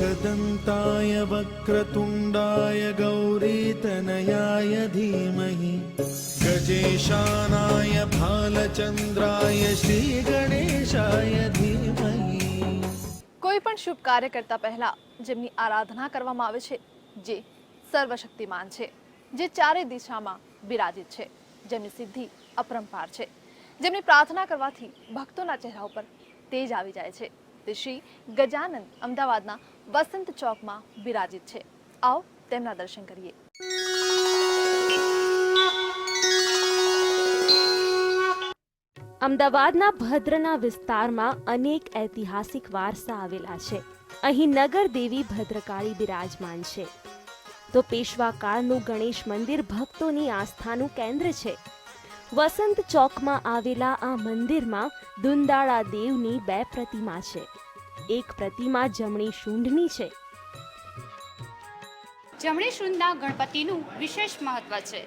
एकदन्ताय वक्रतुण्डाय गौरीतनयाय धीमहि गजेशानाय भालचन्द्राय श्रीगणेशाय धीमहि। કોઈ પણ શુભ કાર્ય કરતા પહેલા જેમની આરાધના કરવામાં આવે છે, જે સર્વશક્તિમાન છે, જે ચારે દિશામાં બિરાજિત છે, જેમની સિદ્ધિ અપરંપાર છે, જેમની પ્રાર્થના કરવાથી ભક્તોના ચહેરા ઉપર તેજ આવી જાય છે, તે શ્રી ગજાનન અમદાવાદના વસંત ચોકમાં બિરાજિત છે। આવો તેમના દર્શન કરીએ। અમદાવાદના ભદ્રના વિસ્તારમાં અનેક ઐતિહાસિક વારસા આવેલા છે। અહીં નગર દેવી ભદ્રકાળી બિરાજમાન છે, તો પેશવા કાળનું ગણેશ મંદિર ભક્તોની આસ્થાનું કેન્દ્ર છે। વસંત ચોકમાં આવેલા આ મંદિરમાં દુંદાળા દેવની બે પ્રતિમા છે। એક પ્રતિમા જમણી શૂંઢની છે। જમણી શૂંઢના ગણપતિનું વિશેષ મહત્વ છે।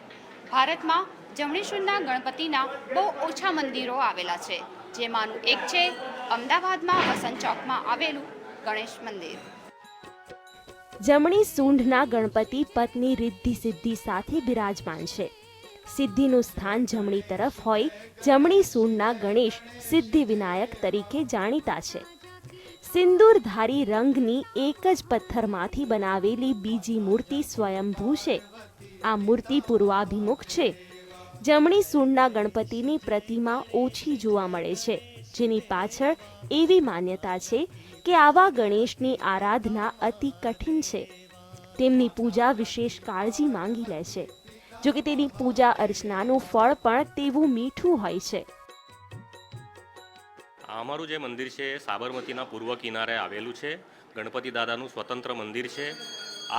ભારતમાં જમણી શૂંઢના ગણપતિના બહુ ઓછા મંદિરો આવેલા છે, જેમાંનું એક છે અમદાવાદમાં વસંત ચોકમાં આવેલું ગણેશ મંદિર। જમણી સૂંઢના ગણપતિ પત્ની રિદ્ધિ સિદ્ધિ સાથે બિરાજમાન છે। સિદ્ધિનું સ્થાન જમણી તરફ હોય જમણી સૂંઢના ગણેશ સિદ્ધિ વિનાયક તરીકે જાણીતા છે। સિંદૂરધારી રંગની એક જ પથ્થરમાંથી બનાવેલી બીજી મૂર્તિ સ્વયંભૂ છે। આ મૂર્તિ પૂર્વાભિમુખ છે। જમણી સૂંઢના ગણપતિની પ્રતિમા ઓછી જોવા મળે છે, જેની પાછળ એવી માન્યતા છે કે આવા ગણેશની આરાધના અતિ કઠિન છે। તેમની પૂજા વિશેષ કાળજી માંગી લે છે, જો કે તેની પૂજા અર્ચનાનું ફળ પણ તેવું મીઠું હોય છે। અમારું જે મંદિર છે સાબરમતીના પૂર્વ કિનારે આવેલું છે। ગણપતિ દાદાનું સ્વતંત્ર મંદિર છે।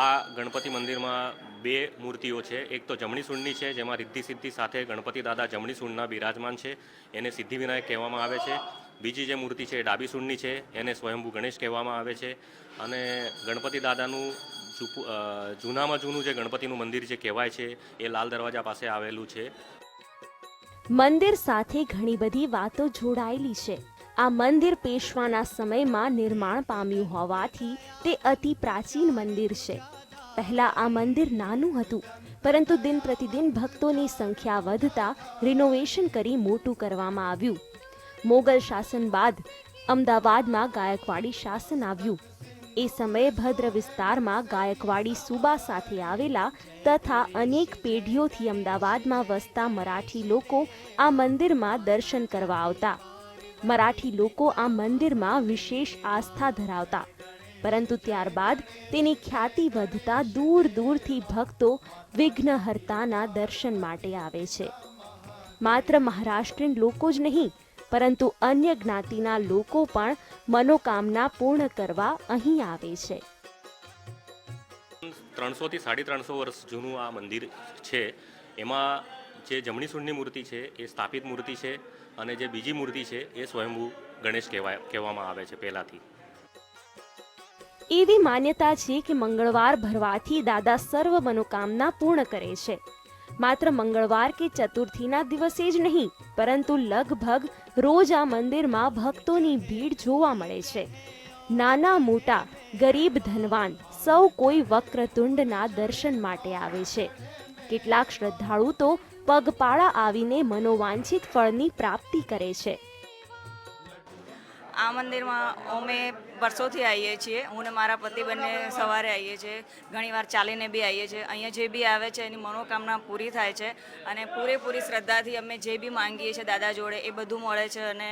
આ ગણપતિ મંદિરમાં બે મૂર્તિઓ છે। એક તો જમણી સૂંઢની છે, જેમાં રિદ્ધિ સિદ્ધિ સાથે ગણપતિ દાદા જમણી સૂંઢના બિરાજમાન છે, એને સિદ્ધિ વિનાયક કહેવામાં આવે છે। બીજી જે મૂર્તિ છે ડાબી સૂંઢની છે, એને સ્વયંભૂ ગણેશ કહેવામાં આવે છે। અને ગણપતિ દાદાનું જૂનામાં જૂનું જે ગણપતિનું મંદિર જે કહેવાય છે એ લાલ દરવાજા પાસે આવેલું છે। મંદિર સાથે ઘણી બધી વાતો જોડાયેલી છે। આ મંદિર પેશવાના સમયમાં નિર્માણ પામ્યું હોવાથી તે અતિ પ્રાચીન મંદિર છે। પહેલા આ મંદિર નાનું હતું, પરંતુ દિન પ્રતિદિન ભક્તોની સંખ્યા વધતા રિનોવેશન કરી મોટું કરવામાં આવ્યું। મોગલ શાસન બાદ અમદાવાદમાં ગાયકવાડી શાસન આવ્યું। એ સમયે ભદ્ર વિસ્તારમાં ગાયકવાડી સૂબા સાથે આવેલા તથા અનેક પેઢીઓથી અમદાવાદમાં વસતા મરાઠી લોકો આ મંદિરમાં દર્શન કરવા આવતા। મરાઠી લોકો આ મંદિરમાં વિશેષ આસ્થા ધરાવતા, પરંતુ ત્યારબાદ તેની ખ્યાતિ વધતા દૂર દૂરથી ભક્તો વિઘ્નહર્તાના દર્શન માટે આવે છે। માત્ર મહારાષ્ટ્રીયન લોકો જ નહીં, પરંતુ અન્ય જ્ઞાતિના લોકો પણ મનોકામના પૂર્ણ કરવા અહીં આવે છે। 300 થી 350 વર્ષ જૂનું આ મંદિર છે। એમાં જે જમણી સૂંઢની મૂર્તિ છે એ સ્થાપિત મૂર્તિ છે, અને જે બીજી મૂર્તિ છે એ સ્વયંભૂ ગણેશ કહેવામાં આવે છે પહેલાંથી। એવી માન્યતા છે કે મંગળવાર ભરવાથી દાદા સર્વ મનોકામના પૂર્ણ કરે છે। માત્ર મંગળવાર કે ચતુર્થીના દિવસે જ નહીં, પરંતુ લગભગ રોજ આ મંદિરમાં ભક્તોની ભીડ જોવા મળે છે। નાના મોટા, ગરીબ ધનવાન સૌ કોઈ વક્રતુંડના દર્શન માટે આવે છે। કેટલાક શ્રદ્ધાળુ તો પગપાળા આવીને મનોવાંછિત ફળની પ્રાપ્તિ કરે છે। આ મંદિરમાં અમે વર્ષોથી આવીએ છીએ। હું ને મારા પતિ બંને સવારે આવીએ છીએ, ઘણીવાર ચાલીને બી આવીએ છીએ। અહીંયા જે બી આવે છે એની મનોકામના પૂરી થાય છે, અને પૂરેપૂરી શ્રદ્ધાથી અમે જે બી માંગીએ છીએ દાદા જોડે એ બધું મળે છે, અને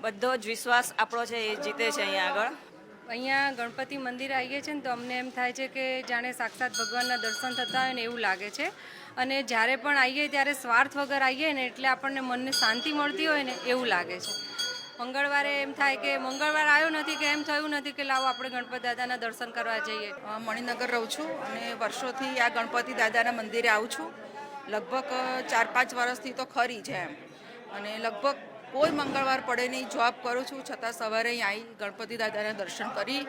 બધો જ વિશ્વાસ આપણો છે એ જીતે છે। અહીંયા આગળ અહીંયા ગણપતિ મંદિરે આવીએ છીએ ને તો અમને એમ થાય છે કે જાણે સાક્ષાત ભગવાનના દર્શન થતા હોય ને એવું લાગે છે। અને જ્યારે પણ આવીએ ત્યારે સ્વાર્થ વગર આવીએ ને એટલે આપણને મનને શાંતિ મળતી હોય ને એવું લાગે છે। મંગળવારે એમ થાય કે મંગળવાર આવ્યો નથી કે એમ થયું નથી કે લાવો આપણે ગણપતિ દાદાના દર્શન કરવા જઈએ। મણિનગર રહું છું અને વર્ષોથી આ ગણપતિ દાદાના મંદિરે આવું છું। લગભગ 4-5 વર્ષથી તો ખરી છે એમ, અને લગભગ કોઈ મંગળવાર પડે નહીં. જોબ કરું છું છતાં સવારે અહીં આવી ગણપતિ દાદાના દર્શન કરી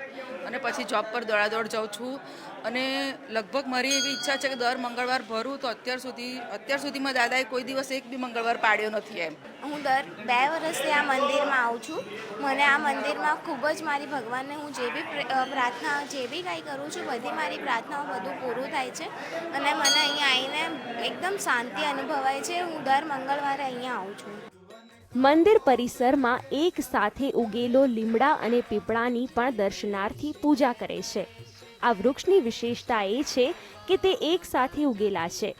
અને પછી જોબ પર દોડાદોડ જાઉં છું. અને લગભગ મારી એવી ઈચ્છા છે કે દર મંગળવાર ભરું. તો અત્યાર સુધીમાં દાદાએ કોઈ દિવસ એક બી મંગળવાર પાડ્યો નથી એમ. હું દર 2 વર્ષથી આ મંદિરમાં આવું છું. મને આ મંદિરમાં ખૂબ જ મારી ભગવાનને હું જે બી પ્રાર્થના જે બી કંઈ કરું છું બધી મારી પ્રાર્થનાઓ બધું પૂરું થાય છે અને મને અહીંયા આવીને એકદમ શાંતિ અનુભવાય છે. હું દર મંગળવારે અહીંયા આવું છું. મંદિર પરિસરમાં એક સાથે ઉગેલો લીમડા અને પીપળાની પણ દર્શનાર્થી પૂજા કરે છે. આ વૃક્ષની વિશેષતા એ છે કે તે એક સાથે ઉગેલા છે.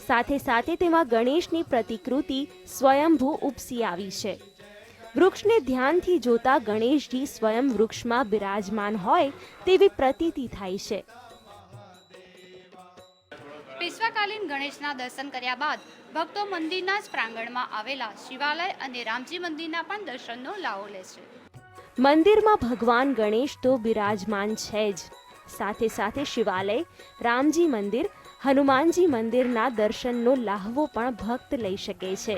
સાથે સાથે તેમાં ગણેશની પ્રતિકૃતિ સ્વયંભૂ ઉપસી આવી છે. વૃક્ષને ધ્યાનથી જોતા ગણેશજી સ્વયં વૃક્ષમાં બિરાજમાન હોય તેવી પ્રતીતિ થાય છે. પેશવાકાલીન ગણેશના દર્શન કર્યા બાદ ભક્તો મંદિરના જ પ્રાંગણમાં આવેલા શિવાલય અને રામજી મંદિરના પણ દર્શનનો લાવો લે છે. મંદિરમાં ભગવાન ગણેશ તો બિરાજમાન છે જ, સાથે સાથે શિવાલય, રામજી મંદિર, હનુમાનજી મંદિરના દર્શનનો લાહવો પણ ભક્ત લઈ શકે છે.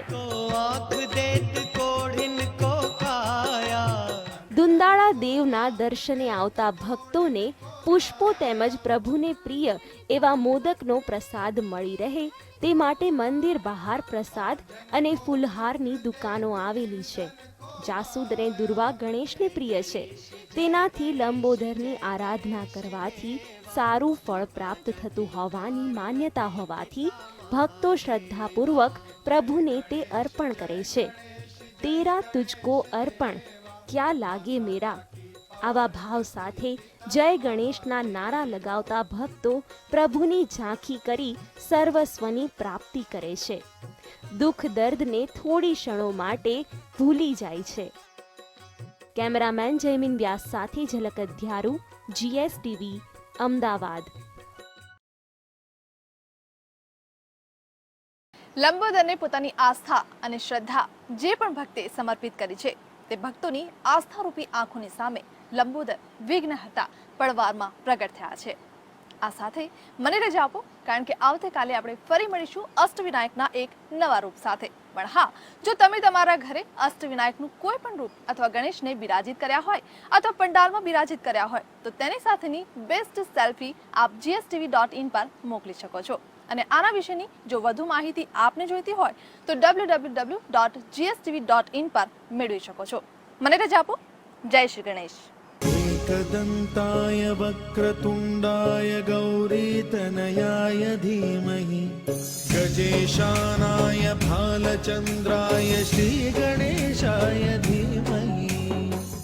દુંદાળા દેવના દર્શને આવતા ભક્તોને પુષ્પો તેમજ પ્રભુને પ્રિય એવા મોદકનો પ્રસાદ મળી રહે તે માટે મંદિર બહાર પ્રસાદ અને ફૂલહારની દુકાનો આવેલી છે. જાસૂદ અને દુર્વા ગણેશને પ્રિય છે. તેનાથી લંબોદરની આરાધના કરવાથી સારું ફળ પ્રાપ્ત થતું હોવાની માન્યતા હોવાથી ભક્તો શ્રદ્ધાપૂર્વક પ્રભુને તે અર્પણ કરે છે. તેરા તુજકો અર્પણ ક્યાં લાગે મેરા, આવા ભાવ સાથે જય ગણેશના નારા લગાવતા ભક્તો પ્રભુની ઝાંખી કરી સર્વસ્વની પ્રાપ્તિ કરે છે. દુઃખ દર્દને થોડી ક્ષણો માટે ભૂલી જાય છે. કેમેરામેન જયમીન વ્યાસ સાથે ઝલક અધ્યારુ, GSTV, અમદાવાદ. લંબોદરને પોતાની આસ્થા અને શ્રદ્ધા જે પણ ભક્તે સમર્પિત કરી છે તે ભક્તોની આસ્થારૂપી આંખોની સામે લંબોદર વિઘ્નહર્તા પળવારમાં પ્રગટ થયા છે. આ સાથે મને રજા આપો, કારણ કે આવતીકાલે આપણે ફરી મળીશું અષ્ટવિનાયકના એક નવા રૂપ સાથે. પણ હા, જો તમે તમારા ઘરે અષ્ટવિનાયકનું કોઈ પણ રૂપ અથવા ગણેશને બિરાજિત કર્યા હોય અથવા પંડાલમાં બિરાજિત કર્યા હોય તો તેની સાથેની બેસ્ટ સેલ્ફી આપ gstv.in પર મોકલી શકો છો. અને આના વિશેની જો વધુ માહિતી આપને જોઈતી હોય તો www.gstv.in પર મેળવી શકો છો. મને રજા આપો. જય શ્રી ગણેશ. एकदन्ताय वक्रतुण्डाय गौरीतनयाय धीमहि गजेशानाय भालचन्द्राय श्रीगणेशाय धीमहि